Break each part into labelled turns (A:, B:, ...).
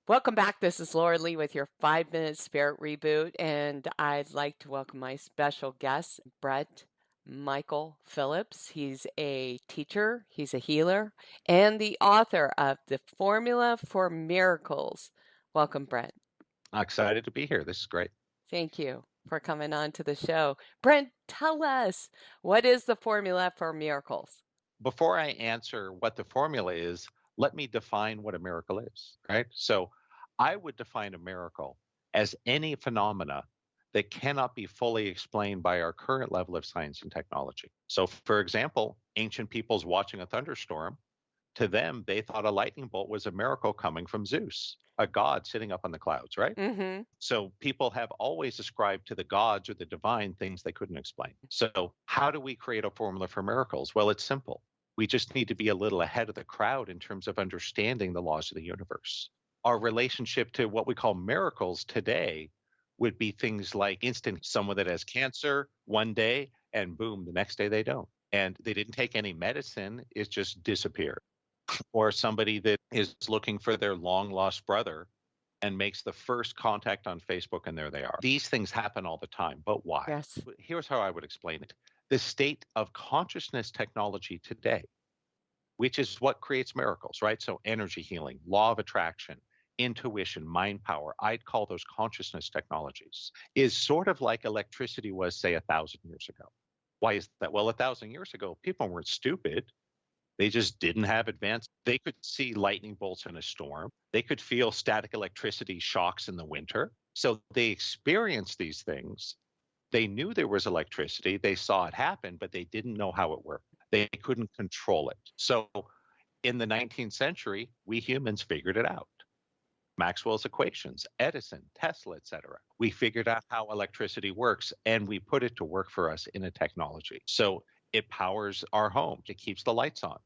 A: Welcome back. This is Laura Lee with your 5 Minute Spirit Reboot, and I'd like to welcome my special guest, Brent Michael Phillips. He's a teacher, he's a healer, and the author of The Formula for Miracles. Welcome, Brent.
B: Excited to be here. This is great.
A: Thank you for coming on to the show. Brent, tell us, what is the formula for miracles?
B: Before I answer what the formula is, let me define what a miracle is, right? So I would define a miracle as any phenomena that cannot be fully explained by our current level of science and technology. So, for example, ancient peoples watching a thunderstorm, to them, they thought a lightning bolt was a miracle coming from Zeus, a god sitting up on the clouds, right?
A: Mm-hmm.
B: So people have always ascribed to the gods or the divine things they couldn't explain. So how do we create a formula for miracles? Well, it's simple. We just need to be a little ahead of the crowd in terms of understanding the laws of the universe. Our relationship to what we call miracles today would be things like instant someone that has cancer one day and boom, the next day they don't. And they didn't take any medicine, it just disappeared. Or somebody that is looking for their long lost brother and makes the first contact on Facebook, and there they are. These things happen all the time, but why?
A: Yes.
B: Here's how I would explain it. The state of consciousness technology today, which is what creates miracles, right? So energy healing, law of attraction, intuition, mind power, I'd call those consciousness technologies, is sort of like electricity was, say, 1,000 years ago. Why is that? Well, 1,000 years ago, people weren't stupid. They just didn't have advanced. They could see lightning bolts in a storm. They could feel static electricity shocks in the winter. So they experienced these things. They knew there was electricity. They saw it happen, but they didn't know how it worked. They couldn't control it. So in the 19th century, we humans figured it out. Maxwell's equations, Edison, Tesla, etc. We figured out how electricity works and we put it to work for us in a technology. So it powers our homes. It keeps the lights on.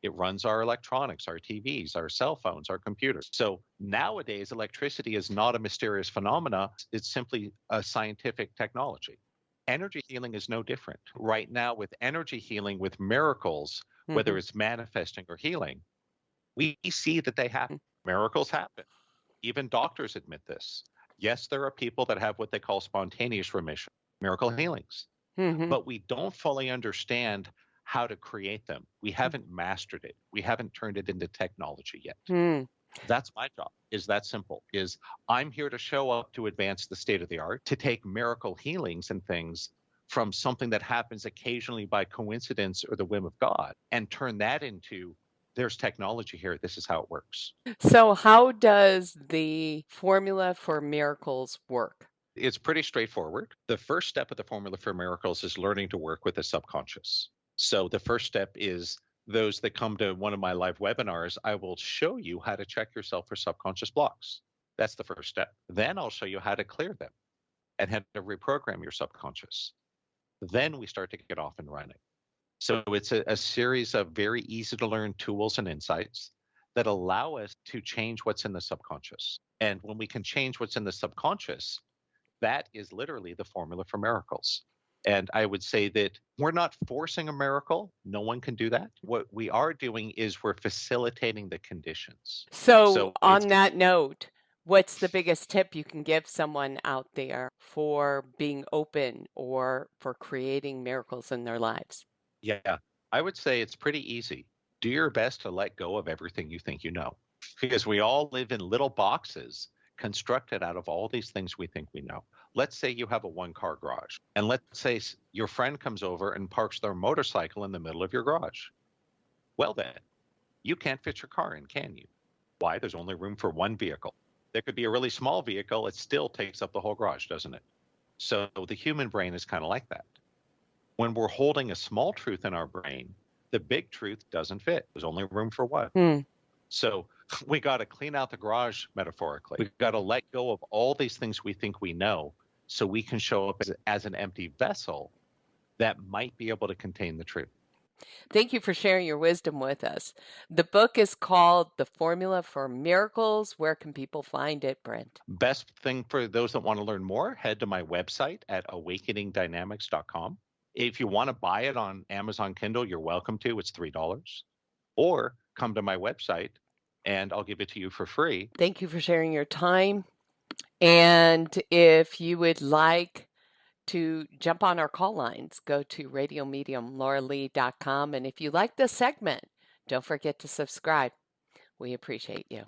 B: It runs our electronics, our TVs, our cell phones, our computers. So nowadays, electricity is not a mysterious phenomena. It's simply a scientific technology. Energy healing is no different. Right now, with energy healing, with miracles,
A: Mm-hmm.
B: whether it's manifesting or healing, we see that they happen. Miracles happen. Even doctors admit this. Yes, there are people that have what they call spontaneous remission, miracle healings,
A: Mm-hmm.
B: but we don't fully understand how to create them. We haven't mastered it. We haven't turned it into technology yet.
A: Mm-hmm.
B: That's my job. Is that simple? Is I'm here to show up to advance the state of the art, to take miracle healings and things from something that happens occasionally by coincidence or the whim of God and turn that into there's technology here. This is how it works.
A: So, how does the formula for miracles work?
B: It's pretty straightforward. The first step of the formula for miracles is learning to work with the subconscious. So the first step is those that come to one of my live webinars, I will show you how to check yourself for subconscious blocks. That's the first step. Then I'll show you how to clear them and how to reprogram your subconscious. Then we start to get off and running. So it's a series of very easy to learn tools and insights that allow us to change what's in the subconscious. And when we can change what's in the subconscious, that is literally the formula for miracles. And I would say that we're not forcing a miracle. No one can do that. What we are doing is we're facilitating the conditions.
A: So,
B: So it's
A: on that note, what's the biggest tip you can give someone out there for being open or for creating miracles in their lives?
B: yeah, I would say it's pretty easy. Do your best to let go of everything you think you know, because we all live in little boxes constructed out of all these things we think we know. Let's say you have a one car garage, and let's say your friend comes over and parks their motorcycle in the middle of your garage. Well, then, you can't fit your car in, can you? Why? There's only room for one vehicle. There could be a really small vehicle, it still takes up the whole garage, doesn't it? So the human brain is kind of like that. When we're holding a small truth in our brain, the big truth doesn't fit. There's only room for one.
A: Hmm.
B: So we got to clean out the garage metaphorically. We got to let go of all these things we think we know so we can show up as an empty vessel that might be able to contain the truth.
A: Thank you for sharing your wisdom with us. The book is called The Formula for Miracles. Where can people find it, Brent?
B: Best thing for those that want to learn more, head to my website at awakeningdynamics.com. If you want to buy it on Amazon Kindle, you're welcome to. It's $3. Or come to my website and I'll give it to you for free.
A: Thank you for sharing your time. And if you would like to jump on our call lines, go to radiomediumlauralee.com. And if you like this segment, don't forget to subscribe. We appreciate you.